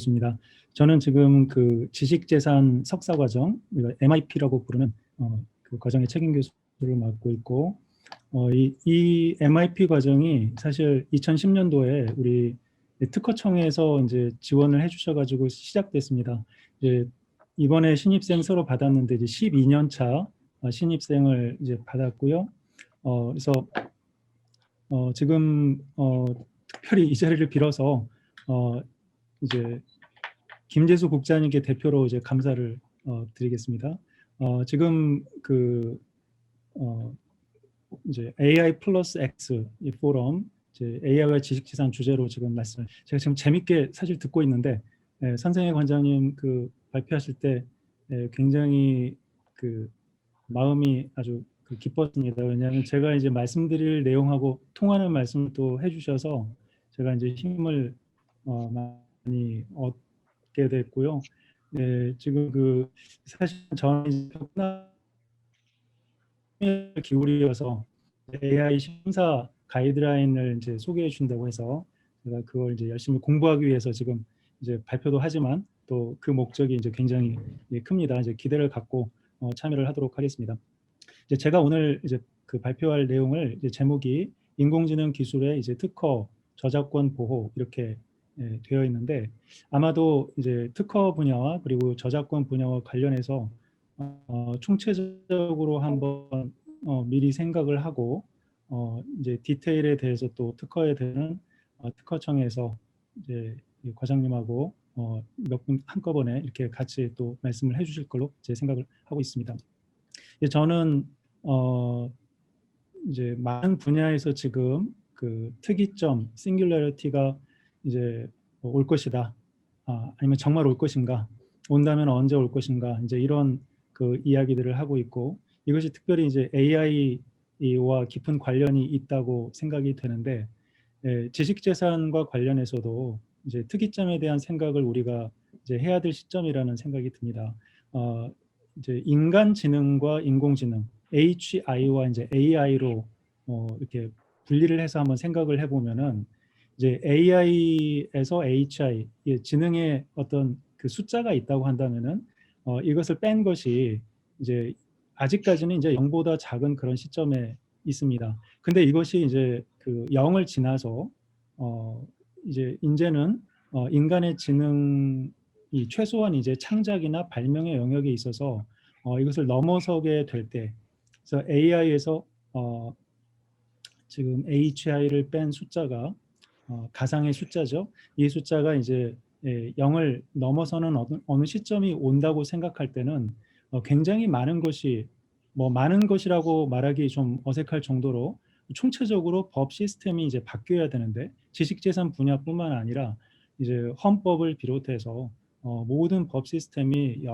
교수입니다. 저는 지금 그 지식재산 석사과정, MIP라고 부르는 그 과정의 책임 교수를 맡고 있고, 이 MIP 과정이 사실 2010년도에 우리 특허청에서 이제 지원을 해주셔가지고 시작됐습니다. 이제 이번에 신입생 서로 받았는데 이제 12년 차 신입생을 이제 받았고요. 그래서 지금 특별히 이 자리를 빌어서 이제 김재수 국장님께 대표로 이제 감사를 드리겠습니다. 지금 그 이제 AI 플러스 X 이 포럼, 이제 AI와 지식재산 주제로 지금 제가 지금 재밌게 사실 듣고 있는데, 선생의 관장님 그 발표하실 때 굉장히 그 마음이 아주 기뻤습니다. 왜냐하면 제가 이제 말씀드릴 내용하고 통하는 말씀을 또 해주셔서 제가 이제 힘을 많이 얻게 됐고요. 지금 그 사실 저는 기울여서 AI 심사 가이드라인을 이제 소개해 준다고 해서 제가 그걸 이제 열심히 공부하기 위해서 지금 이제 발표도 하지만 또 그 목적이 이제 굉장히 큽니다. 이제 기대를 갖고 참여를 하도록 하겠습니다. 이제 제가 오늘 이제 그 발표할 내용을 이제 제목이 인공지능 기술의 이제 특허, 저작권 보호 이렇게 되어 있는데, 아마도 이제 특허 분야와 그리고 저작권 분야와 관련해서 총체적으로 한번 미리 생각을 하고 이제 디테일에 대해서 또 특허에 대한 특허청에서 이제 과장님하고 몇 분 한꺼번에 이렇게 같이 또 말씀을 해주실 걸로 제 생각을 하고 있습니다. 저는 이제 많은 분야에서 지금 그 특이점, 싱귤러리티가 이제 올 것이다. 아니면 정말 올 것인가? 온다면 언제 올 것인가? 이제 이런 그 이야기들을 하고 있고, 이것이 특별히 이제 AI와 깊은 관련이 있다고 생각이 되는데, 지식재산과 관련해서도 이제 특이점에 대한 생각을 우리가 이제 해야 될 시점이라는 생각이 듭니다. 이제 인간지능과 인공지능, HI와 이제 AI로 이렇게 분리를 해서 한번 생각을 해보면은, 이제 AI에서 HI, 지능의 어떤 그 숫자가 있다고 한다면은 이것을 뺀 것이 이제 아직까지는 이제 0보다 작은 그런 시점에 있습니다. 근데 이것이 이제 그 0을 지나서 이제는 인간의 지능이 최소한 이제 창작이나 발명의 영역에 있어서 이것을 넘어서게 될 때, 그래서 AI에서 지금 HI를 뺀 숫자가 가상의 숫자죠. 이 숫자가 이제 0을 넘어서는 어느 시점이 온다고 생각할 때는 굉장히 많은 것이, 많은 것이라고 말하기 좀 어색할 정도로 총체적으로 법 시스템이 이제 바뀌어야 되는데, 지식재산 분야뿐만 아니라 이제 헌법을 비롯해서 모든 법 시스템이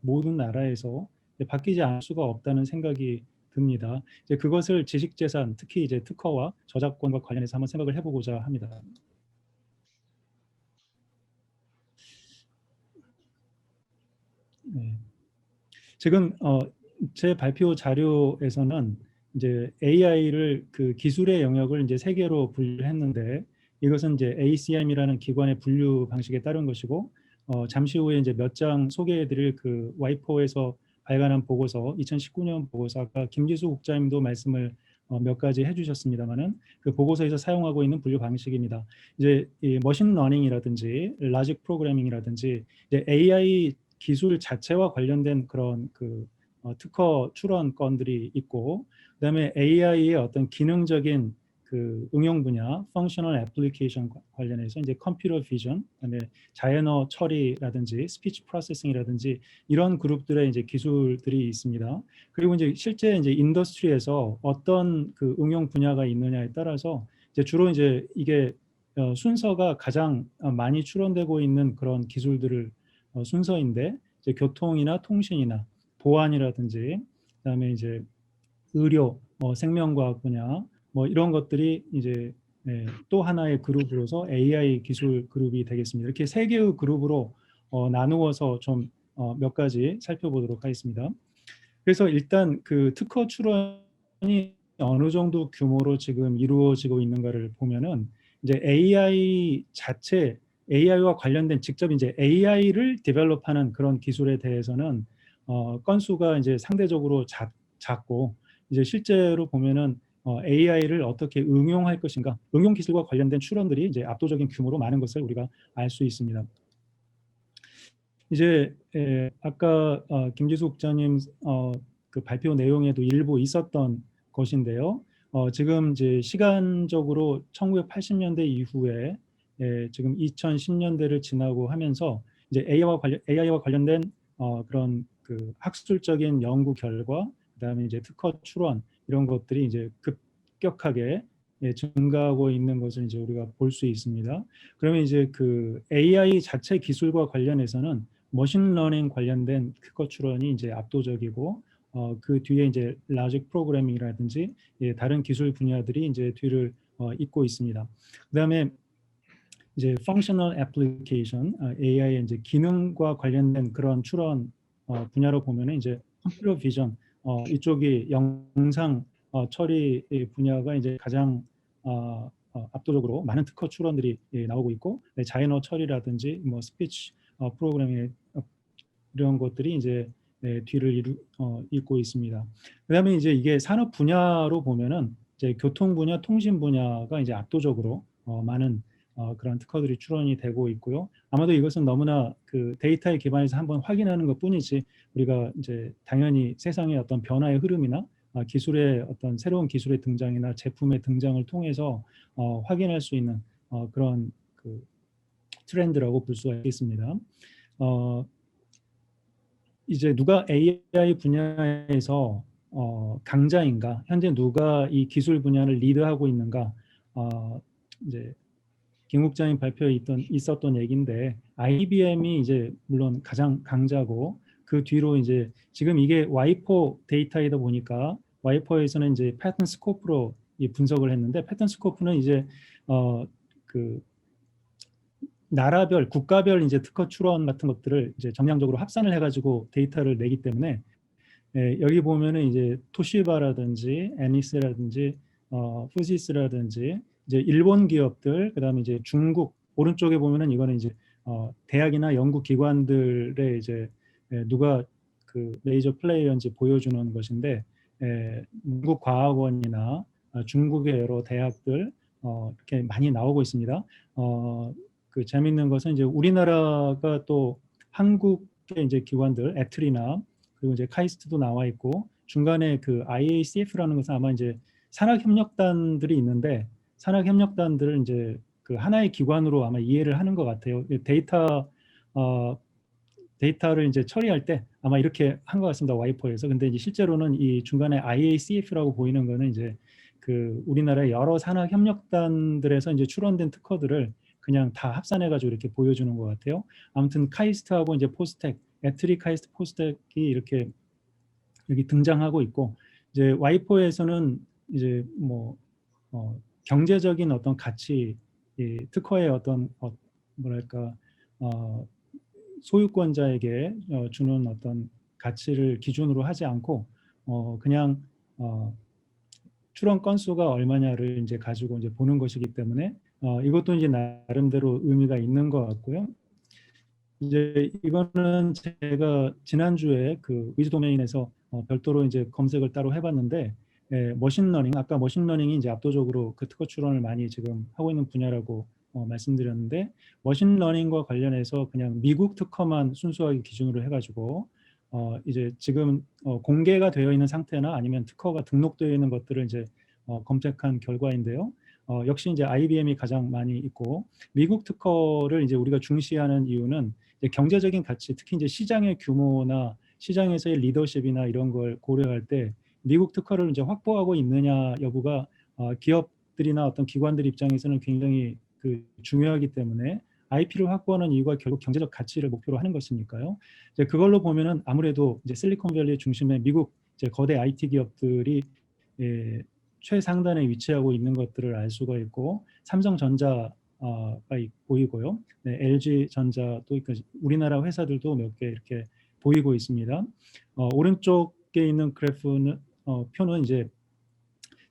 모든 나라에서 바뀌지 않을 수가 없다는 생각이 듭니다. 이제 그것을 지식재산, 특히 이제 특허와 저작권과 관련해서 한번 생각을 해보고자 합니다. 네. 지금 제 발표 자료에서는 이제 AI를 그 기술의 영역을 이제 세 개로 분류했는데, 이것은 이제 ACM이라는 기관의 분류 방식에 따른 것이고, 잠시 후에 이제 몇 장 소개해드릴 그 와이포에서 발간한 보고서, 2019년 보고서, 아까 김지수 국장님도 말씀을 몇 가지 해주셨습니다만은 그 보고서에서 사용하고 있는 분류 방식입니다. 이제 이 머신 러닝이라든지 라직 프로그래밍이라든지 이제 AI 기술 자체와 관련된 그런 그 특허 출원 건들이 있고, 그다음에 AI의 어떤 기능적인 그 응용 분야, 펑셔널 애플리케이션 관련해서 이제 컴퓨터 비전, 그다음에 자연어 처리라든지 스피치 프로세싱이라든지 이런 그룹들의 이제 기술들이 있습니다. 그리고 이제 실제 이제 인더스트리에서 어떤 그 응용 분야가 있느냐에 따라서 이제 주로 이제 이게 순서가 가장 많이 출원되고 있는 그런 기술들을 순서인데, 이제 교통이나 통신이나 보안이라든지 그다음에 이제 의료, 생명과학 분야 이런 것들이 이제 또 하나의 그룹으로서 AI 기술 그룹이 되겠습니다. 이렇게 세 개의 그룹으로 나누어서 좀 몇 가지 살펴보도록 하겠습니다. 그래서 일단 그 특허 출원이 어느 정도 규모로 지금 이루어지고 있는가를 보면은, 이제 AI 자체 AI와 관련된 직접 이제 AI를 디벨롭하는 그런 기술에 대해서는 건수가 이제 상대적으로 작고 이제 실제로 보면은 AI를 어떻게 응용할 것인가, 응용 기술과 관련된 출원들이 이제 압도적인 규모로 많은 것을 우리가 알 수 있습니다. 이제 아까 김지수 국장님 그 발표 내용에도 일부 있었던 것인데요. 지금 이제 시간적으로 1980년대 이후에 지금 2010년대를 지나고 하면서 이제 AI와 관련된 그런 그 학술적인 연구 결과, 그다음에 이제 특허 출원 이런 것들이 이제 급격하게 증가하고 있는 것을 이제 우리가 볼 수 있습니다. 그러면 이제 그 AI 자체 기술과 관련해서는 머신러닝 관련된 특허 출원이 이제 압도적이고 그 뒤에 이제 라직 프로그래밍이라든지 다른 기술 분야들이 이제 뒤를 잇고 있습니다. 그다음에 이제 functional application, AI의 이제 기능과 관련된 그런 출원 분야로 보면은 이제 컴퓨터 비전 이쪽이 영상 처리 분야가 이제 가장 압도적으로 많은 특허 출원들이 나오고 있고, 자연어 처리라든지 뭐 스피치 프로그래밍 이런 것들이 이제 뒤를 잇고 있습니다. 그다음에 이제 이게 산업 분야로 보면은 이제 교통 분야, 통신 분야가 이제 압도적으로 많은 그런 특허들이 출원이 되고 있고요. 아마도 이것은 너무나 그 데이터에 기반해서 한번 확인하는 것뿐이지 우리가 이제 당연히 세상의 어떤 변화의 흐름이나 기술의 어떤 새로운 기술의 등장이나 제품의 등장을 통해서 확인할 수 있는 그런 그 트렌드라고 볼 수가 있겠습니다. 이제 누가 AI 분야에서 강자인가, 현재 누가 이 기술 분야를 리드하고 있는가, 이제 김 국장님 발표에 있었던 얘기인데 IBM이 이제 물론 가장 강자고 그 뒤로 이제 지금 이게 와이퍼 데이터이다 보니까 와이퍼에서는 이제 패턴 스코프로 이 분석을 했는데, 패턴 스코프는 이제 그 나라별, 국가별 이제 특허 출원 같은 것들을 이제 정량적으로 합산을 해가지고 데이터를 내기 때문에 여기 보면은 이제 토시바라든지 애니스라든지 푸시스라든지 이제 일본 기업들, 그다음에 이제 중국 오른쪽에 보면은 이거는 이제 대학이나 연구 기관들의 이제 누가 그 메이저 플레이어인지 보여주는 것인데, 중국 과학원이나 중국의 여러 대학들 이렇게 많이 나오고 있습니다. 그 재밌는 것은 이제 우리나라가 또 한국의 이제 기관들 애틀이나 그리고 이제 카이스트도 나와 있고, 중간에 그 IACF라는 것은 아마 이제 산학협력단들이 있는데, 산학협력단들을 이제 그 하나의 기관으로 아마 이해를 하는 것 같아요. 데이터를 이제 처리할 때 아마 이렇게 한 것 같습니다. 와이퍼에서. 근데 이제 실제로는 이 중간에 IACF라고 보이는 거는 이제 그 우리나라의 여러 산학협력단들에서 이제 출원된 특허들을 그냥 다 합산해가지고 이렇게 보여주는 것 같아요. 아무튼 카이스트하고 이제 포스텍, 애트리 카이스트 포스텍이 이렇게 여기 등장하고 있고, 이제 와이퍼에서는 이제 뭐 경제적인 어떤 가치, 특허의 어떤 뭐랄까 소유권자에게 주는 어떤 가치를 기준으로 하지 않고 그냥 출원 건수가 얼마냐를 이제 가지고 이제 보는 것이기 때문에 이것도 이제 나름대로 의미가 있는 것 같고요. 이제 이거는 제가 지난주에 그 위즈 도메인에서 별도로 이제 검색을 따로 해봤는데, 머신러닝, 아까 머신러닝이 이제 압도적으로 그 특허 출원을 많이 지금 하고 있는 분야라고 말씀드렸는데, 머신러닝과 관련해서 그냥 미국 특허만 순수하게 기준으로 해가지고 이제 지금 공개가 되어 있는 상태나 아니면 특허가 등록되어 있는 것들을 이제 검색한 결과인데요. 역시 이제 IBM이 가장 많이 있고, 미국 특허를 이제 우리가 중시하는 이유는 이제 경제적인 가치, 특히 이제 시장의 규모나 시장에서의 리더십이나 이런 걸 고려할 때 미국 특허를 이제 확보하고 있느냐 여부가 기업들이나 어떤 기관들 입장에서는 굉장히 그 중요하기 때문에 IP를 확보하는 이유가 결국 경제적 가치를 목표로 하는 것이니까요. 이제 그걸로 보면은 아무래도 이제 실리콘밸리 중심의 미국 이제 거대 IT 기업들이 최상단에 위치하고 있는 것들을 알 수가 있고, 삼성전자가 보이고요. 네, LG전자도 우리나라 회사들도 몇 개 이렇게 보이고 있습니다. 오른쪽에 있는 그래프는 표는 이제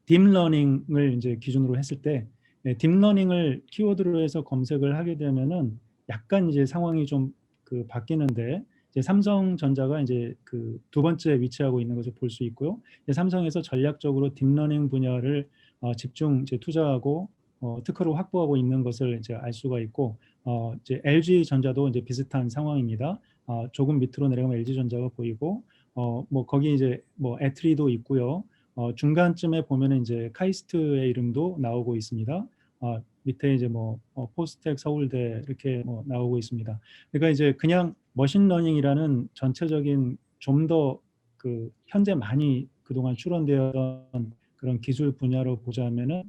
딥러닝을 이제 기준으로 했을 때 딥러닝을 키워드로 해서 검색을 하게 되면은 약간 이제 상황이 좀 바뀌는데, 이제 삼성전자가 이제 두 번째 위치하고 있는 것을 볼 수 있고요. 삼성에서 전략적으로 딥러닝 분야를 집중 이제 투자하고 특허를 확보하고 있는 것을 이제 알 수가 있고, 이제 LG전자도 이제 비슷한 상황입니다. 조금 밑으로 내려가면 LG전자가 보이고, 뭐 거기 이제 뭐 애트리도 있고요. 중간쯤에 보면은 이제 카이스트의 이름도 나오고 있습니다. 밑에 이제 뭐 포스텍 서울대 이렇게 뭐 나오고 있습니다. 그러니까 이제 그냥 머신러닝이라는 전체적인 좀 더 현재 많이 그동안 추론되었던 그런 기술 분야로 보자면은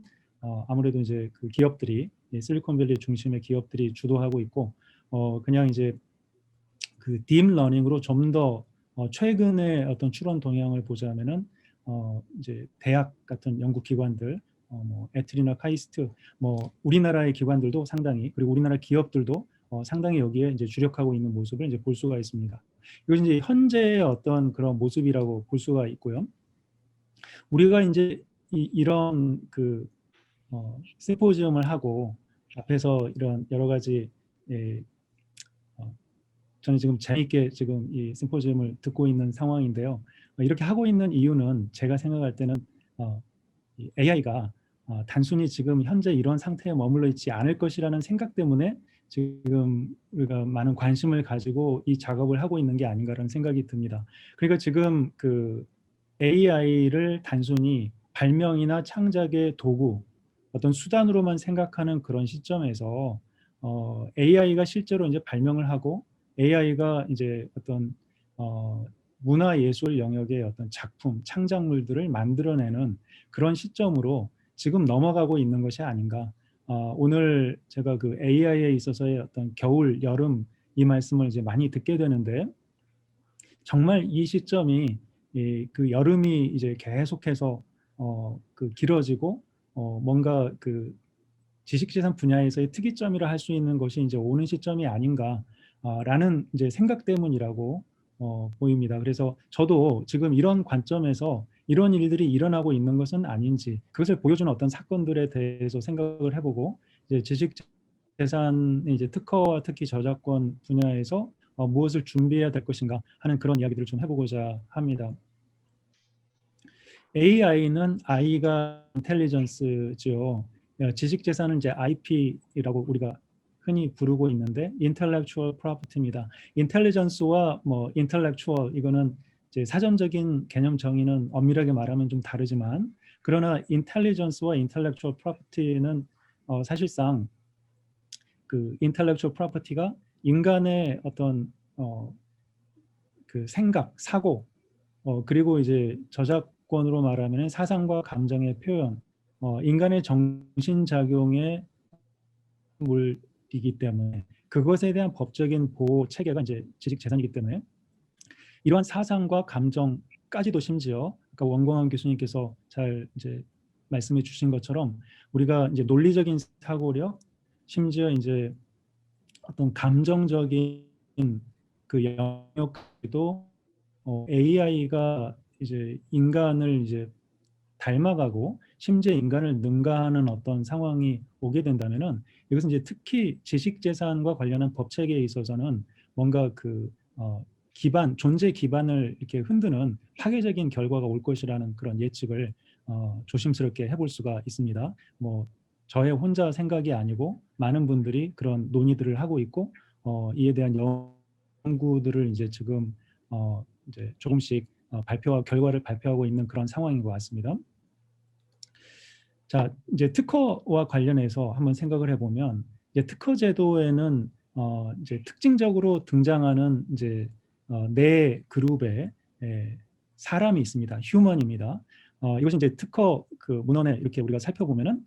아무래도 이제 기업들이 실리콘밸리 중심의 기업들이 주도하고 있고, 그냥 이제 딥러닝으로 좀 더 최근의 어떤 추론 동향을 보자면은 이제 대학 같은 연구기관들, 뭐 애트리나 카이스트, 뭐 우리나라의 기관들도 상당히, 그리고 우리나라 기업들도 상당히 여기에 이제 주력하고 있는 모습을 이제 볼 수가 있습니다. 이것이 이제 현재의 어떤 그런 모습이라고 볼 수가 있고요. 우리가 이제 이런 심포지엄을 하고 앞에서 이런 여러 가지, 예, 저는 지금 재미있게 지금 이 심포지엄을 듣고 있는 상황인데요. 이렇게 하고 있는 이유는 제가 생각할 때는 AI가 단순히 지금 현재 이런 상태에 머물러 있지 않을 것이라는 생각 때문에 지금 우리가 많은 관심을 가지고 이 작업을 하고 있는 게 아닌가라는 생각이 듭니다. 그러니까 지금 AI를 단순히 발명이나 창작의 도구, 어떤 수단으로만 생각하는 그런 시점에서 AI가 실제로 이제 발명을 하고 AI가 이제 어떤 문화예술 영역의 어떤 작품, 창작물들을 만들어내는 그런 시점으로 지금 넘어가고 있는 것이 아닌가. 오늘 제가 AI에 있어서의 어떤 겨울, 여름 이 말씀을 이제 많이 듣게 되는데, 정말 이 시점이 여름이 이제 계속해서 길어지고 뭔가 지식재산 분야에서의 특이점이라 할 수 있는 것이 이제 오는 시점이 아닌가라는 이제 생각 때문이라고 보입니다. 그래서 저도 지금 이런 관점에서 이런 일들이 일어나고 있는 것은 아닌지, 그것을 보여주는 어떤 사건들에 대해서 생각을 해보고, 이제 지식재산 이제 특허와 특히 저작권 분야에서 무엇을 준비해야 될 것인가 하는 그런 이야기들을 좀 해보고자 합니다. AI는 I가 인텔리전스죠. 지식재산은 이제 IP라고 우리가 흔히 부르고 있는데 intellectual property입니다. intelligence와 뭐 intellectual, 이거는 이제 사전적인 개념 정의는 엄밀하게 말하면 좀 다르지만, 그러나 intelligence와 intellectual property는 사실상 intellectual property가 인간의 어떤 생각, 사고, 그리고 이제 저작권으로 말하면 사상과 감정의 표현, 인간의 정신작용의 물이기 때문에 그것에 대한 법적인 보호 체계가 이제 지식재산이기 때문에 이러한 사상과 감정까지도 심지어 아까 원광환 교수님께서 잘 이제 말씀해 주신 것처럼 우리가 이제 논리적인 사고력, 심지어 이제 어떤 감정적인 영역도 AI가 이제 인간을 이제 닮아가고 심지어 인간을 능가하는 어떤 상황이 오게 된다면은, 이것은 이제 특히 지식재산과 관련한 법 체계에 있어서는 뭔가 기반, 존재 기반을 이렇게 흔드는 파괴적인 결과가 올 것이라는 그런 예측을 조심스럽게 해볼 수가 있습니다. 뭐 저의 혼자 생각이 아니고 많은 분들이 그런 논의들을 하고 있고, 이에 대한 연구들을 이제 지금 이제 조금씩 결과를 발표하고 있는 그런 상황인 것 같습니다. 자, 이제 특허와 관련해서 한번 생각을 해보면, 이제 특허 제도에는 이제 특징적으로 등장하는 이제 네 그룹의 사람이 있습니다. 휴먼입니다. 이것이 이제 특허 문헌에 이렇게 우리가 살펴보면은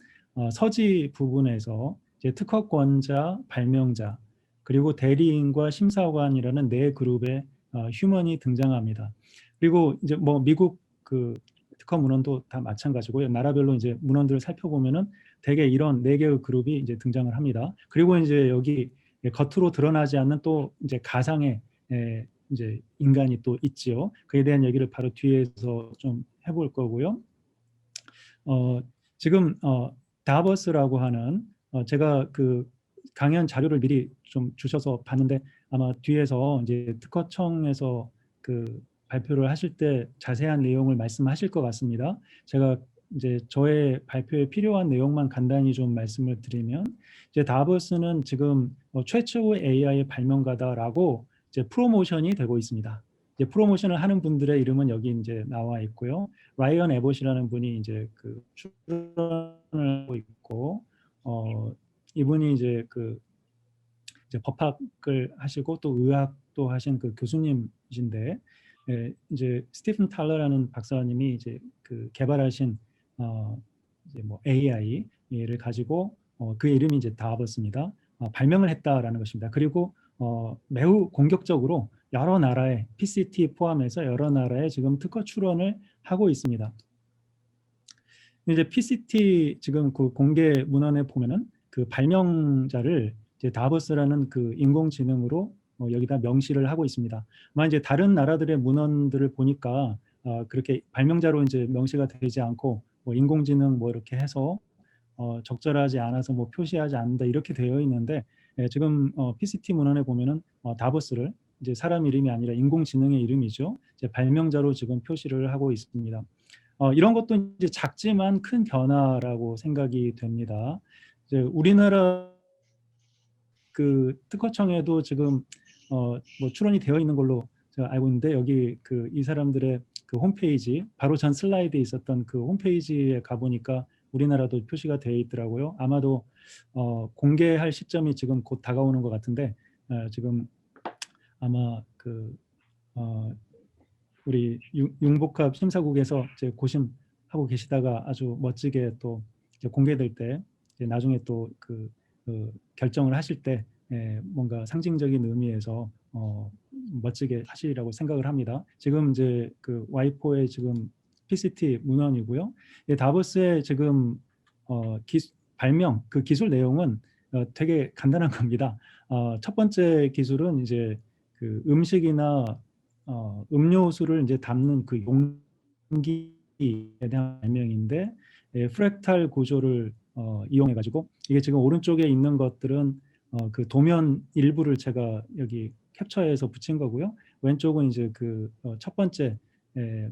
서지 부분에서 이제 특허권자, 발명자, 그리고 대리인과 심사관이라는 네 그룹의 휴먼이 등장합니다. 그리고 이제 뭐 미국 특허 문헌도 다 마찬가지고요. 나라별로 이제 문헌들을 살펴보면은 대개 이런 네 개의 그룹이 이제 등장을 합니다. 그리고 이제 여기 겉으로 드러나지 않는 또 이제 가상의 이제 인간이 또 있지요. 그에 대한 얘기를 바로 뒤에서 좀 해볼 거고요. 지금 다버스라고 하는 제가 그 강연 자료를 미리 좀 주셔서 봤는데 아마 뒤에서 이제 특허청에서 그 발표를 하실 때 자세한 내용을 말씀하실 것 같습니다. 제가 이제 저의 발표에 필요한 내용만 간단히 좀 말씀을 드리면 이제 다버스는 지금 최초의 AI의 발명가다라고 이제 프로모션이 되고 있습니다. 이제 프로모션을 하는 분들의 이름은 여기 이제 나와 있고요. 라이언 에봇이라는 분이 이제 그 출연을 하고 있고 이분이 이제 그 이제 법학을 하시고 또 의학도 하신 그 교수님이신데 이제 스티븐 탈러라는 박사님이 이제 그 개발하신 이제 뭐 AI를 가지고 그 이름이 이제 다버스입니다. 발명을 했다라는 것입니다. 그리고 매우 공격적으로 여러 나라의 PCT 포함해서 여러 나라에 지금 특허 출원을 하고 있습니다. 이제 PCT 지금 그 공개 문헌에 보면은 그 발명자를 이제 다버스라는 그 인공지능으로 여기다 명시를 하고 있습니다. 아마 이제 다른 나라들의 문헌들을 보니까 그렇게 발명자로 이제 명시가 되지 않고 뭐 인공지능 뭐 이렇게 해서 적절하지 않아서 뭐 표시하지 않는다 이렇게 되어 있는데 지금 PCT 문헌에 보면은 다버스를 이제 사람 이름이 아니라 인공지능의 이름이죠. 이제 발명자로 지금 표시를 하고 있습니다. 이런 것도 이제 작지만 큰 변화라고 생각이 됩니다. 이제 우리나라 그 특허청에도 지금 뭐 출원이 되어 있는 걸로 제가 알고 있는데 여기 그 이 사람들의 그 홈페이지 바로 전 슬라이드에 있었던 그 홈페이지에 가보니까 우리나라도 표시가 되어 있더라고요. 아마도 공개할 시점이 지금 곧 다가오는 것 같은데 지금 아마 그 우리 융복합 심사국에서 이제 고심하고 계시다가 아주 멋지게 또 이제 공개될 때 이제 나중에 또 그 결정을 하실 때 뭔가 상징적인 의미에서 멋지게 하시리라고 생각을 합니다. 지금 이제 그 와이포의 지금 PCT 문헌이고요. 다보스의 지금 발명 그 기술 내용은 되게 간단한 겁니다. 첫 번째 기술은 이제 그 음식이나 음료수를 이제 담는 그 용기에 대한 발명인데 프랙탈 구조를 이용해 가지고 이게 지금 오른쪽에 있는 것들은 그 도면 일부를 제가 여기 캡처해서 붙인 거고요. 왼쪽은 이제 그 첫 번째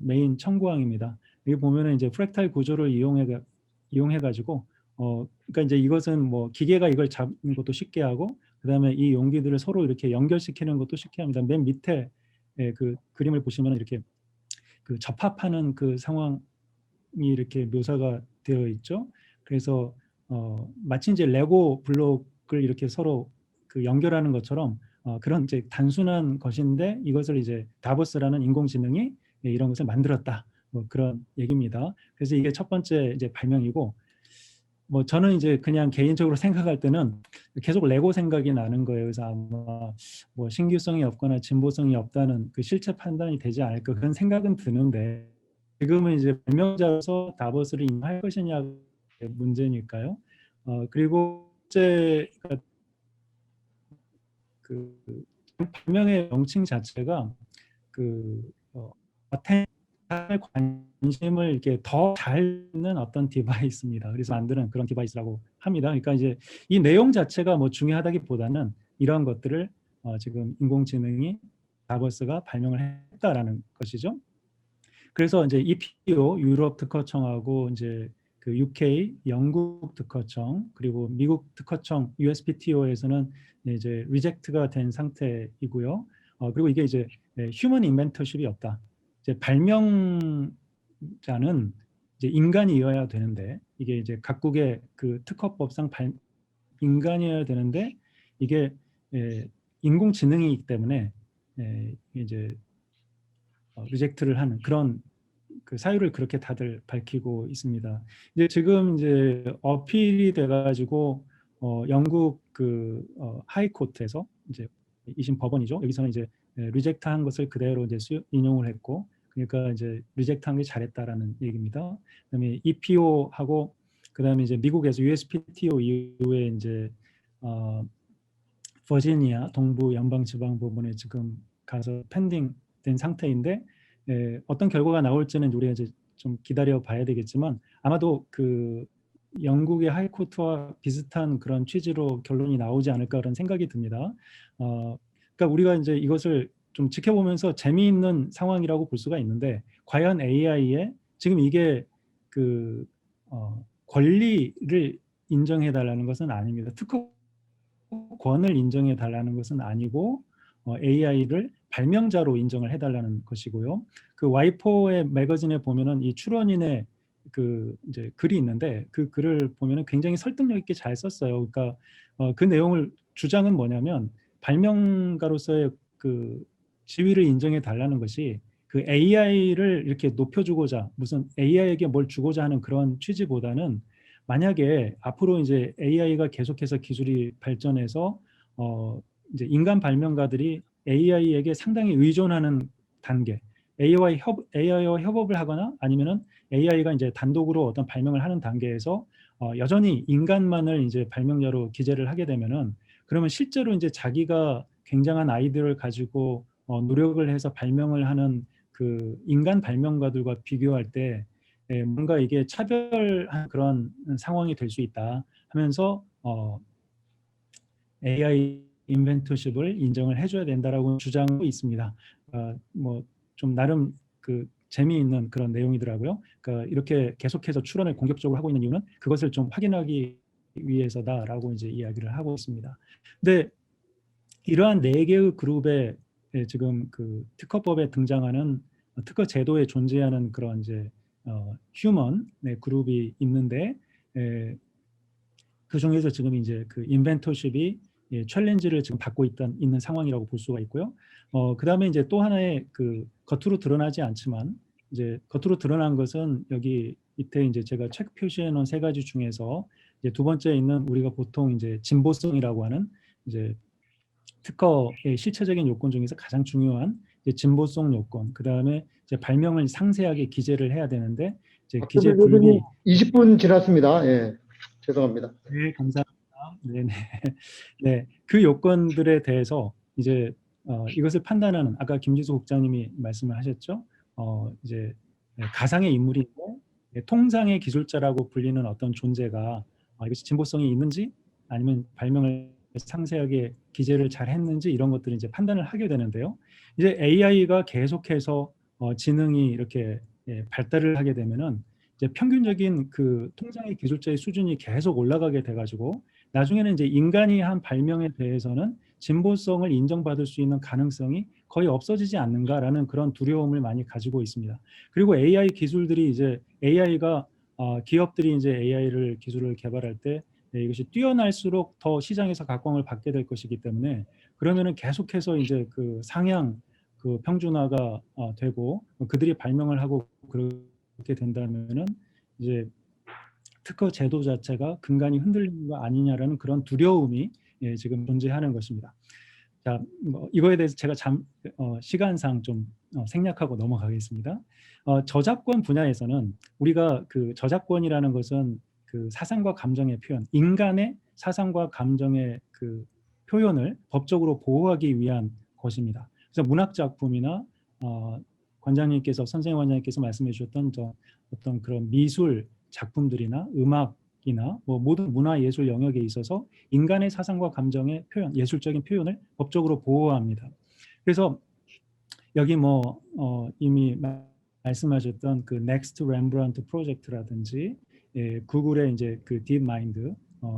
메인 청구항입니다. 여기 보면은 이제 프랙탈 구조를 이용해 가지고 그러니까 이제 이것은 뭐 기계가 이걸 잡는 것도 쉽게 하고 그다음에 이 용기들을 서로 이렇게 연결시키는 것도 쉽게 합니다. 맨 밑에 그 그림을 보시면 이렇게 그 접합하는 그 상황이 이렇게 묘사가 되어 있죠. 그래서 마치 이제 레고 블록을 이렇게 서로 그 연결하는 것처럼 그런 이제 단순한 것인데 이것을 이제 다보스라는 인공지능이 이런 것을 만들었다. 뭐 그런 얘기입니다. 그래서 이게 첫 번째 이제 발명이고 뭐 저는 이제 그냥 개인적으로 생각할 때는 계속 레고 생각이 나는 거예요. 그래서 아마 뭐 신규성이 없거나 진보성이 없다는 그 실체 판단이 되지 않을까 그런 생각은 드는데 지금은 이제 발명자로서 다보스를 인정할 것이냐의 문제니까요. 그리고 제가 그 발명의 명칭 자체가 그 관심을 이렇게 더 잘 있는 어떤 디바이스입니다. 그래서 만드는 그런 디바이스라고 합니다. 그러니까 이제 이 내용 자체가 뭐 중요하다기보다는 이러한 것들을 지금 인공지능이 다버스가 발명을 했다라는 것이죠. 그래서 이제 EPO 유럽 특허청하고 이제 그 UK 영국 특허청 그리고 미국 특허청 USPTO에서는 이제 리젝트가 된 상태이고요. 그리고 이게 이제 휴먼 인벤터십이 없다. 이제 발명자는 이제 인간이어야 되는데 이게 이제 각국의 그 특허법상 인간이어야 되는데 이게 인공지능이기 때문에 이제 리젝트를 하는 그런 그 사유를 그렇게 다들 밝히고 있습니다. 이제 지금 이제 어필이 돼가지고 영국 그 하이코트에서 이제 이심 법원이죠. 여기서는 이제 리젝트한 것을 그대로 이제 인용을 했고, 그러니까 이제 리젝트한 게 잘했다라는 얘기입니다. 그다음에 EPO하고 그다음에 이제 미국에서 USPTO 이후에 이제 버지니아 동부 연방지방법원에 지금 가서 펜딩된 상태인데 어떤 결과가 나올지는 우리가 이제 좀 기다려 봐야 되겠지만 아마도 그 영국의 하이코트와 비슷한 그런 취지로 결론이 나오지 않을까 그런 생각이 듭니다. 그러니까 우리가 이제 이것을 좀 지켜보면서 재미있는 상황이라고 볼 수가 있는데, 과연 AI에 지금 이게 그 권리를 인정해 달라는 것은 아닙니다. 특허권을 인정해 달라는 것은 아니고 AI를 발명자로 인정을 해달라는 것이고요. 그 와이포의 매거진에 보면은 이 출원인의 그 이제 글이 있는데, 그 글을 보면은 굉장히 설득력 있게 잘 썼어요. 그러니까 그 내용을 주장은 뭐냐면, 발명가로서의 그 지위를 인정해 달라는 것이 그 AI를 이렇게 높여주고자, 무슨 AI에게 뭘 주고자 하는 그런 취지보다는, 만약에 앞으로 이제 AI가 계속해서 기술이 발전해서 이제 인간 발명가들이 AI에게 상당히 의존하는 단계, AI와 협업을 하거나 아니면은 AI가 이제 단독으로 어떤 발명을 하는 단계에서 여전히 인간만을 이제 발명자로 기재를 하게 되면은, 그러면 실제로 이제 자기가 굉장한 아이디어를 가지고 노력을 해서 발명을 하는 그 인간 발명가들과 비교할 때 뭔가 이게 차별한 그런 상황이 될 수 있다 하면서 AI 인벤터십을 인정을 해줘야 된다라고 주장하고 있습니다. 뭐 좀 나름 그 재미있는 그런 내용이더라고요. 그러니까 이렇게 계속해서 출원을 공격적으로 하고 있는 이유는 그것을 좀 확인하기 위해서다라고 이제 이야기를 하고 있습니다. 근데 이러한 네 개의 그룹에 지금 그 특허법에 등장하는 특허 제도에 존재하는 그런 이제 휴먼 그룹이 있는데, 그 중에서 지금 이제 그 인벤터십이 챌린지를 지금 받고 있는 상황이라고 볼 수가 있고요. 그다음에 이제 또 하나의 그 겉으로 드러나지 않지만, 이제 겉으로 드러난 것은 여기 밑에 이제 제가 책 표시해 놓은 세 가지 중에서 이제 두 번째에 있는, 우리가 보통 이제 진보성이라고 하는 이제 특허의 실체적인 요건 중에서 가장 중요한 이제 진보성 요건, 그다음에 이제 발명을 상세하게 기재를 해야 되는데, 이제 기재 박정일 교수님, 불비. 20분 지났습니다. 예, 죄송합니다. 네, 감사합니다. 네네. 네, 그 요건들에 대해서 이제 이것을 판단하는, 아까 김지수 국장님이 말씀을 하셨죠. 이제 가상의 인물인데 통상의 기술자라고 불리는 어떤 존재가 이것이 진보성이 있는지 아니면 발명을 상세하게 기재를 잘 했는지, 이런 것들을 이제 판단을 하게 되는데요. 이제 AI가 계속해서 지능이 이렇게 발달을 하게 되면은 이제 평균적인 그 통상의 기술자의 수준이 계속 올라가게 돼가지고, 나중에는 이제 인간이 한 발명에 대해서는 진보성을 인정받을 수 있는 가능성이 거의 없어지지 않는가라는 그런 두려움을 많이 가지고 있습니다. 그리고 AI 기술들이 이제 AI가 기업들이 이제 AI를 기술을 개발할 때 이것이 뛰어날수록 더 시장에서 각광을 받게 될 것이기 때문에, 그러면은 계속해서 이제 그 상향 그 평준화가 되고 그들이 발명을 하고 그렇게 된다면은 이제 특허 제도 자체가 근간이 흔들리는 거 아니냐라는 그런 두려움이 지금 존재하는 것입니다. 자, 뭐 이거에 대해서 제가 시간상 좀 생략하고 넘어가겠습니다. 저작권 분야에서는 우리가 그 저작권이라는 것은 그 사상과 감정의 표현, 인간의 사상과 감정의 그 표현을 법적으로 보호하기 위한 것입니다. 그래서 문학 작품이나 선생님 원장님께서 말씀해 주셨던 어떤 그런 미술 작품들이나 음악이나 뭐 모든 문화예술 영역에 있어서 인간의 사상과 감정의 표현, 예술적인 표현을 법적으로 보호합니다. 그래서 여기 뭐 이미 말씀하셨던 그 넥스트 렘브란트 프로젝트라든지 구글의 이제 그 딥마인드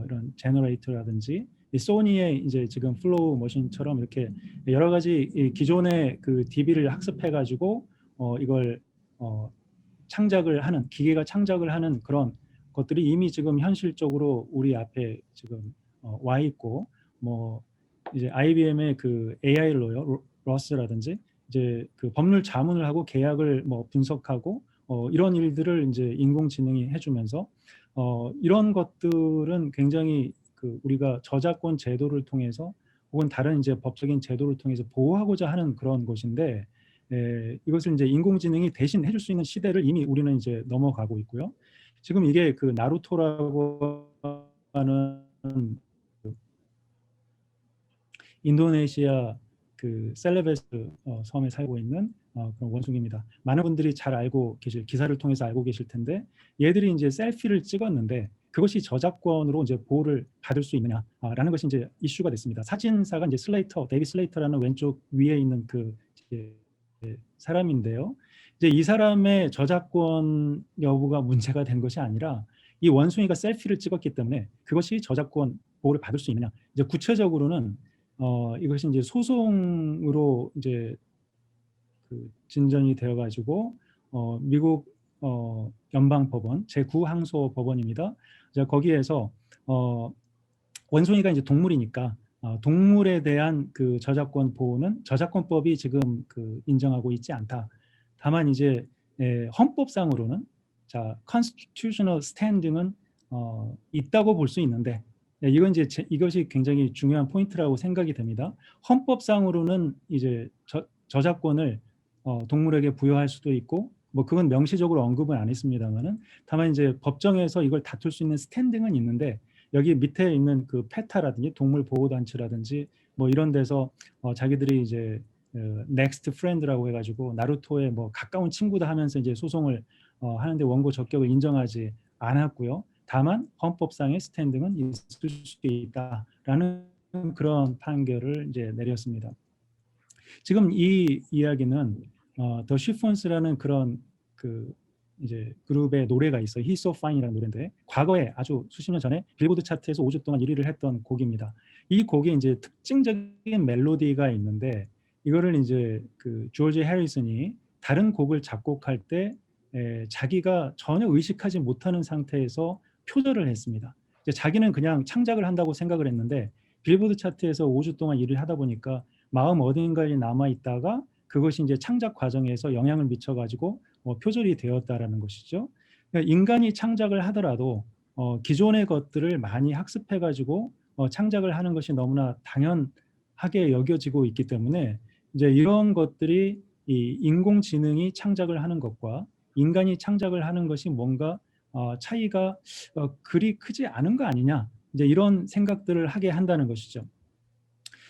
이런 제너레이터라든지 이 소니의 이제 지금 플로우 머신처럼 이렇게 여러 가지 이 기존의 그 DB를 학습해 가지고 이걸 창작을 하는, 기계가 창작을 하는 그런 것들이 이미 지금 현실적으로 우리 앞에 지금 와 있고, 뭐 이제 IBM의 그 AI 로여 러스라든지 이제 그 법률 자문을 하고 계약을 뭐 분석하고 이런 일들을 이제 인공지능이 해주면서 이런 것들은 굉장히 그 우리가 저작권 제도를 통해서 혹은 다른 이제 법적인 제도를 통해서 보호하고자 하는 그런 것인데, 이것을 이제 인공지능이 대신 해줄 수 있는 시대를 이미 우리는 이제 넘어가고 있고요. 지금 이게 그 나루토라고 하는 그 인도네시아 그 셀레베스 섬에 살고 있는 그런 원숭이입니다. 많은 분들이 잘 알고 계실 기사를 통해서 알고 계실 텐데 얘들이 이제 셀피를 찍었는데 그것이 저작권으로 이제 보호를 받을 수 있느냐라는 것이 이제 이슈가 됐습니다. 사진사가 이제 데이비 슬레이터라는 왼쪽 위에 있는 그 이제 사람인데요. 이제 이 사람의 저작권 여부가 문제가 된 것이 아니라 이 원숭이가 셀피를 찍었기 때문에 그것이 저작권 보호를 받을 수 있느냐. 이제 구체적으로는 이것이 이제 소송으로 이제 그 진전이 되어가지고 미국 연방법원 제9항소법원입니다. 거기에서 원숭이가 이제 동물이니까 동물에 대한 그 저작권 보호는 저작권법이 지금 그 인정하고 있지 않다. 다만 이제 헌법상으로는 자 constitutional standing은 있다고 볼 수 있는데 이건 이제 이것이 굉장히 중요한 포인트라고 생각이 됩니다. 헌법상으로는 이제 저작권을 동물에게 부여할 수도 있고 뭐 그건 명시적으로 언급은 안 했습니다만은 다만 이제 법정에서 이걸 다툴 수 있는 스탠딩은 있는데 여기 밑에 있는 그 페타라든지 동물 보호 단체라든지 뭐 이런 데서 자기들이 이제 넥스트 프렌드라고 해가지고 나루토의 뭐 가까운 친구다 하면서 이제 소송을 하는데 원고 적격을 인정하지 않았고요. 다만 헌법상의 스탠딩은 있을 수 있다라는 그런 판결을 이제 내렸습니다. 지금 이 이야기는 더 쉬폰스라는 그런 그 이제 그룹의 노래가 있어요. He's So Fine이라는 노래인데 과거에 아주 수십 년 전에 빌보드 차트에서 5주 동안 1위를 했던 곡입니다. 이 곡에 이제 특징적인 멜로디가 있는데 이거를 이제 그 조지 해리슨이 다른 곡을 작곡할 때 자기가 전혀 의식하지 못하는 상태에서 표절을 했습니다. 이제 자기는 그냥 창작을 한다고 생각을 했는데 빌보드 차트에서 5주 동안 일을 하다 보니까 마음 어딘가에 남아 있다가 그것이 이제 창작 과정에서 영향을 미쳐가지고 표절이 되었다라는 것이죠. 그러니까 인간이 창작을 하더라도 기존의 것들을 많이 학습해가지고 창작을 하는 것이 너무나 당연하게 여겨지고 있기 때문에 이제 이런 것들이 이 인공지능이 창작을 하는 것과 인간이 창작을 하는 것이 뭔가 차이가 그리 크지 않은 거 아니냐 이제 이런 생각들을 하게 한다는 것이죠.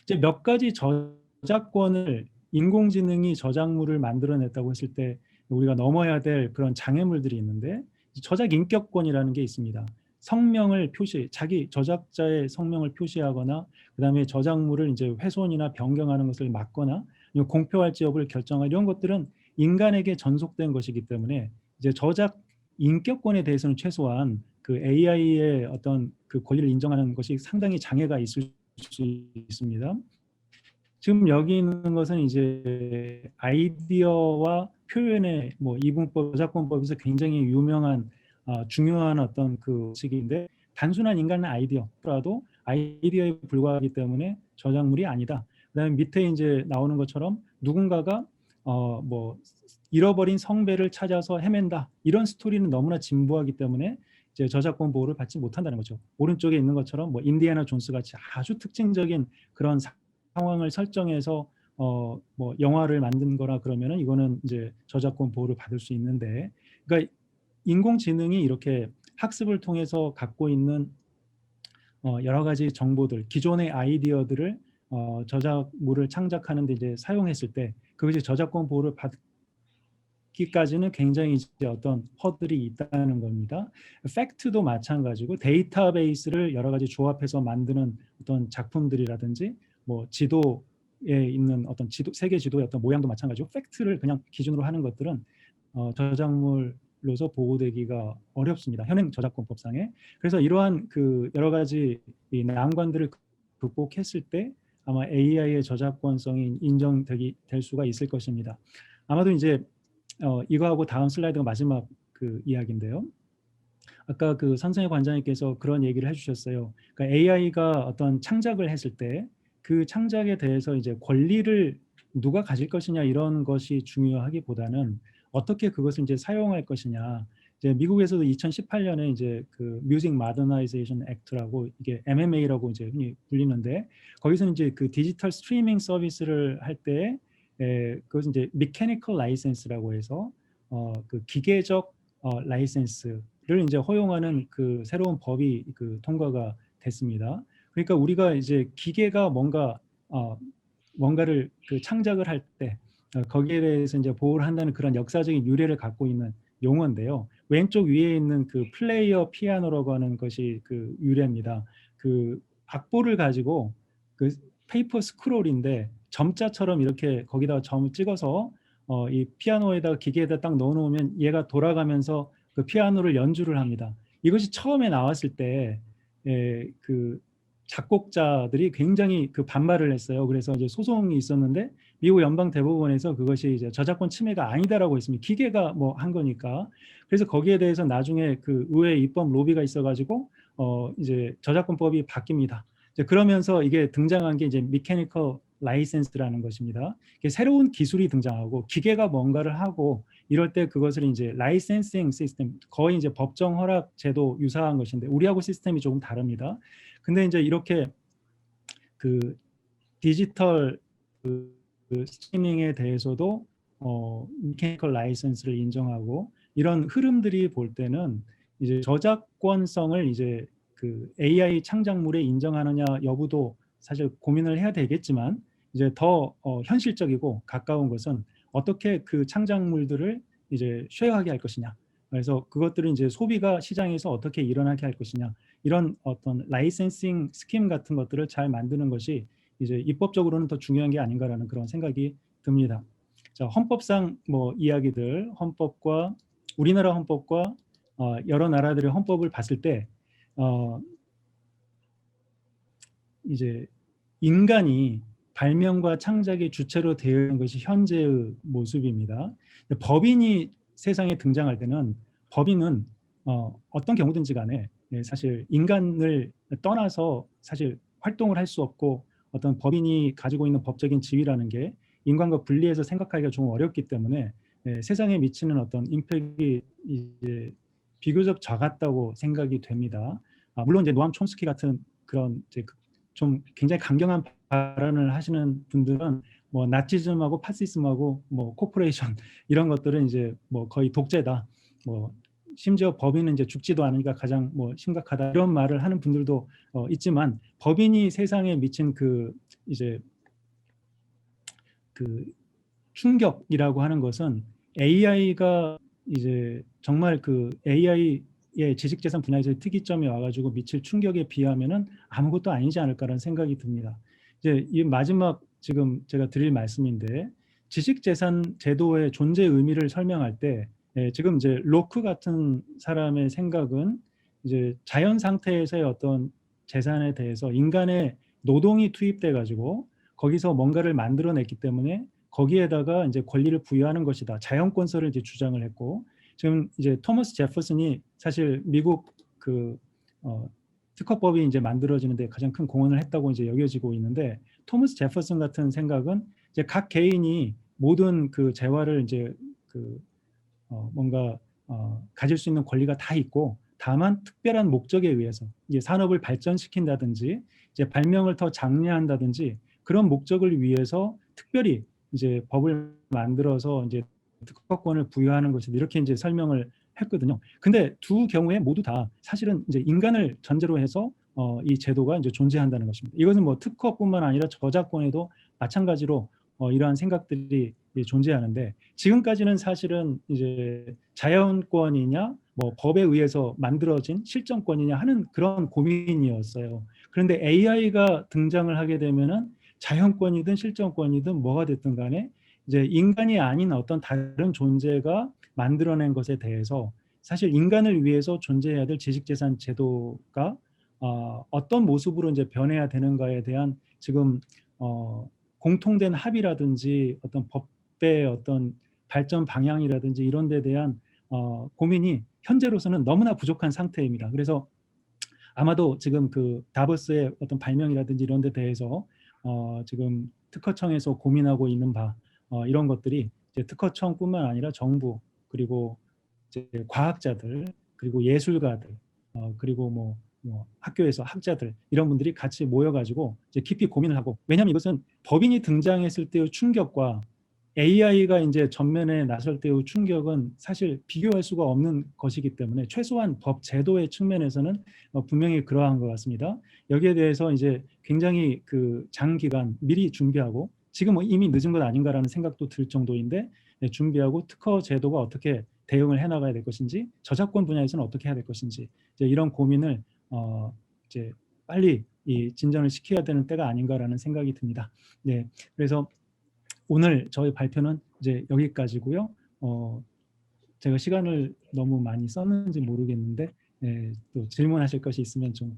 이제 몇 가지 저작권을 인공지능이 저작물을 만들어냈다고 했을 때 우리가 넘어야 될 그런 장애물들이 있는데 저작 인격권이라는 게 있습니다. 성명을 자기 저작자의 성명을 표시하거나 그다음에 저작물을 이제 훼손이나 변경하는 것을 막거나 공표할지 여부를 결정할 이런 것들은 인간에게 전속된 것이기 때문에 이제 저작 인격권에 대해서는 최소한 그 AI의 어떤 그 권리를 인정하는 것이 상당히 장애가 있을 수 있습니다. 지금 여기 있는 것은 이제 아이디어와 표현의 뭐 이분법, 저작권법에서 굉장히 유명한 중요한 어떤 그 식인데 단순한 인간의 아이디어라도 아이디어에 불과하기 때문에 저작물이 아니다. 그다음에 밑에 이제 나오는 것처럼 누군가가 뭐 잃어버린 성배를 찾아서 헤맨다 이런 스토리는 너무나 진부하기 때문에 이제 저작권 보호를 받지 못한다는 거죠. 오른쪽에 있는 것처럼 뭐 인디애나 존스 같이 아주 특징적인 그런 상황을 설정해서 뭐 영화를 만든 거라 그러면은 이거는 이제 저작권 보호를 받을 수 있는데 그러니까 인공지능이 이렇게 학습을 통해서 갖고 있는 여러 가지 정보들 기존의 아이디어들을 저작물을 창작하는 데 이제 사용했을 때 그것이 저작권 보호를 받기까지는 굉장히 이제 어떤 허들이 있다는 겁니다. 팩트도 마찬가지고 데이터베이스를 여러 가지 조합해서 만드는 어떤 작품들이라든지 뭐 지도에 있는 어떤 세계 지도의 어떤 모양도 마찬가지고 팩트를 그냥 기준으로 하는 것들은 저작물로서 보호되기가 어렵습니다. 현행 저작권법상에. 그래서 이러한 그 여러 가지 이 난관들을 극복했을 때 아마 AI의 저작권성이 인정될 수가 있을 것입니다. 아마도 이제 이거하고 다음 슬라이드가 마지막 그 이야기인데요. 아까 그 선생님 관장님께서 그런 얘기를 해주셨어요. 그러니까 AI가 어떤 창작을 했을 때 그 창작에 대해서 이제 권리를 누가 가질 것이냐 이런 것이 중요하기보다는 어떻게 그것을 이제 사용할 것이냐. 이제 미국에서도 2018년에 이제 그 Music Modernization Act라고 이게 MMA라고 이제 흔히 불리는데 거기서 이제 그 디지털 스트리밍 서비스를 할 때 그것은 이제 Mechanical License라고 해서 그 기계적 라이센스를 이제 허용하는 그 새로운 법이 그 통과가 됐습니다. 그러니까 우리가 이제 기계가 뭔가를 그 창작을 할 때 거기에 대해서 이제 보호를 한다는 그런 역사적인 유래를 갖고 있는 용어인데요. 왼쪽 위에 있는 그 플레이어 피아노라고 하는 것이 그 유래입니다. 그 악보를 가지고 그 페이퍼 스크롤인데 점자처럼 이렇게 거기다가 점을 찍어서 이 피아노에다가 기계에다 딱 넣어놓으면 얘가 돌아가면서 그 피아노를 연주를 합니다. 이것이 처음에 나왔을 때 그 작곡자들이 굉장히 그 반발을 했어요. 그래서 이제 소송이 있었는데 미국 연방 대법원에서 그것이 이제 저작권 침해가 아니다라고 했습니다. 기계가 뭐 한 거니까. 그래서 거기에 대해서 나중에 그 의회 입법 로비가 있어가지고 이제 저작권법이 바뀝니다. 이제 그러면서 이게 등장한 게 이제 미케니컬 라이센스라는 것입니다. 이게 새로운 기술이 등장하고 기계가 뭔가를 하고 이럴 때 그것을 이제 라이센싱 시스템, 거의 이제 법정 허락 제도 유사한 것인데 우리하고 시스템이 조금 다릅니다. 근데 이제 이렇게 그 디지털 그 스트리밍에 대해서도 미케니컬 라이센스를 인정하고 이런 흐름들이 볼 때는 이제 저작권성을 이제 그 AI 창작물에 인정하느냐 여부도 사실 고민을 해야 되겠지만 이제 더 현실적이고 가까운 것은 어떻게 그 창작물들을 이제 쉐어하게 할 것이냐. 그래서 그것들은 이제 소비가 시장에서 어떻게 일어나게 할 것이냐. 이런 어떤 라이센싱 스킴 같은 것들을 잘 만드는 것이 이제 입법적으로는 더 중요한 게 아닌가라는 그런 생각이 듭니다. 자, 헌법상 뭐 이야기들, 헌법과 우리나라 헌법과 여러 나라들의 헌법을 봤을 때 이제 인간이 발명과 창작의 주체로 되어 있는 것이 현재의 모습입니다. 법인이 세상에 등장할 때는 법인은 어떤 경우든지 간에 사실 인간을 떠나서 사실 활동을 할 수 없고 어떤 법인이 가지고 있는 법적인 지위라는 게 인간과 분리해서 생각하기가 좀 어렵기 때문에 세상에 미치는 어떤 임팩이 이제 비교적 작았다고 생각이 됩니다. 물론 이제 노암 촘스키 같은 그런 이제 좀 굉장히 강경한 발언을 하시는 분들은 뭐 나치즘하고 파시즘하고 뭐 코퍼레이션 이런 것들은 이제 뭐 거의 독재다. 뭐 심지어 법인은 이제 죽지도 않으니까 가장 뭐 심각하다 이런 말을 하는 분들도 있지만 법인이 세상에 미친 그 이제 그 충격이라고 하는 것은 AI가 이제 정말 그 AI의 지식재산 분야에서 특이점이 와가지고 미칠 충격에 비하면은 아무것도 아니지 않을까라는 생각이 듭니다. 이제 이 마지막 지금 제가 드릴 말씀인데 지식재산 제도의 존재 의미를 설명할 때 지금 이제 로크 같은 사람의 생각은 이제 자연 상태에서의 어떤 재산에 대해서 인간의 노동이 투입돼 가지고 거기서 뭔가를 만들어냈기 때문에 거기에다가 이제 권리를 부여하는 것이다. 자연권서를 이제 주장을 했고 지금 이제 토머스 제퍼슨이 사실 미국 그 특허법이 이제 만들어지는데 가장 큰 공헌을 했다고 이제 여겨지고 있는데 토머스 제퍼슨 같은 생각은 이제 각 개인이 모든 그 재화를 이제 그 뭔가 가질 수 있는 권리가 다 있고 다만 특별한 목적에 의해서 이제 산업을 발전시킨다든지 이제 발명을 더 장려한다든지 그런 목적을 위해서 특별히 이제 법을 만들어서 이제 특허권을 부여하는 것이다 이렇게 이제 설명을 했거든요. 근데 두 경우에 모두 다 사실은 이제 인간을 전제로 해서 이 제도가 이제 존재한다는 것입니다. 이것은 뭐 특허뿐만 아니라 저작권에도 마찬가지로 이러한 생각들이 존재하는데 지금까지는 사실은 이제 자연권이냐 뭐 법에 의해서 만들어진 실정권이냐 하는 그런 고민이었어요. 그런데 AI가 등장을 하게 되면은 자연권이든 실정권이든 뭐가 됐든 간에 이제 인간이 아닌 어떤 다른 존재가 만들어낸 것에 대해서 사실 인간을 위해서 존재해야 될 지식재산 제도가 어떤 모습으로 이제 변해야 되는가에 대한 지금 공통된 합의라든지 어떤 법의 어떤 발전 방향이라든지 이런 데 대한 고민이 현재로서는 너무나 부족한 상태입니다. 그래서 아마도 지금 그 다보스의 어떤 발명이라든지 이런 데 대해서 지금 특허청에서 고민하고 있는 바 이런 것들이 이제 특허청뿐만 아니라 정부 그리고 이제 과학자들 그리고 예술가들 그리고 뭐 학교에서 학자들 이런 분들이 같이 모여가지고 이제 깊이 고민을 하고 왜냐하면 이것은 법인이 등장했을 때의 충격과 AI가 이제 전면에 나설 때의 충격은 사실 비교할 수가 없는 것이기 때문에 최소한 법 제도의 측면에서는 분명히 그러한 것 같습니다. 여기에 대해서 이제 굉장히 그 장기간 미리 준비하고 지금 뭐 이미 늦은 것 아닌가라는 생각도 들 정도인데 준비하고 특허 제도가 어떻게 대응을 해나가야 될 것인지, 저작권 분야에서는 어떻게 해야 될 것인지 이제 이런 고민을 이제 빨리 이 진전을 시켜야 되는 때가 아닌가라는 생각이 듭니다. 네, 그래서 오늘 저희 발표는 이제 여기까지고요. 제가 시간을 너무 많이 썼는지 모르겠는데 또 질문하실 것이 있으면 좀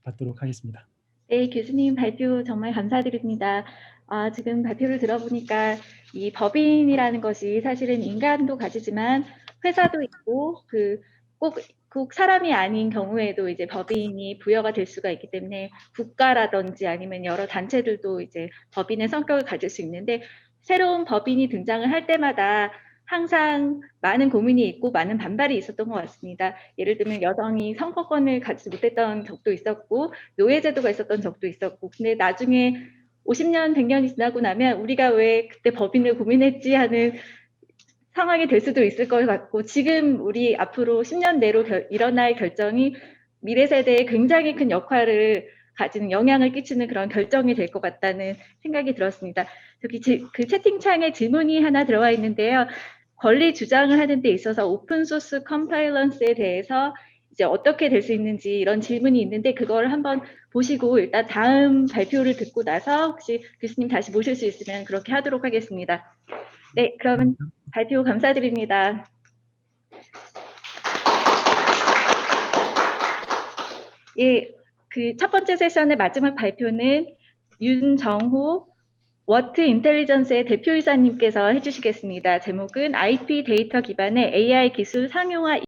받도록 하겠습니다. 네, 교수님 발표 정말 감사드립니다. 지금 발표를 들어보니까 이 법인이라는 것이 사실은 인간도 가지지만 회사도 있고 꼭 사람이 아닌 경우에도 이제 법인이 부여가 될 수가 있기 때문에 국가라든지 아니면 여러 단체들도 이제 법인의 성격을 가질 수 있는데 새로운 법인이 등장을 할 때마다 항상 많은 고민이 있고 많은 반발이 있었던 것 같습니다. 예를 들면 여성이 선거권을 갖지 못했던 적도 있었고 노예제도가 있었던 적도 있었고 근데 나중에 50년, 100년이 지나고 나면 우리가 왜 그때 법인을 고민했지 하는 상황이 될 수도 있을 것 같고 지금 우리 앞으로 10년 내로 일어날 결정이 미래 세대에 굉장히 큰 역할을 가지는 영향을 끼치는 그런 결정이 될 것 같다는 생각이 들었습니다. 저기 그 채팅창에 질문이 하나 들어와 있는데요. 권리 주장을 하는 데 있어서 오픈소스 컴파일런스에 대해서 이제 어떻게 될 수 있는지 이런 질문이 있는데 그걸 한번 보시고 일단 다음 발표를 듣고 나서 혹시 교수님 다시 모실 수 있으면 그렇게 하도록 하겠습니다. 네, 그러면 발표 감사드립니다. 예, 그 첫 번째 세션의 마지막 발표는 윤정호 워트 인텔리전스의 대표이사님께서 해주시겠습니다. 제목은 IP 데이터 기반의 AI 기술 상용화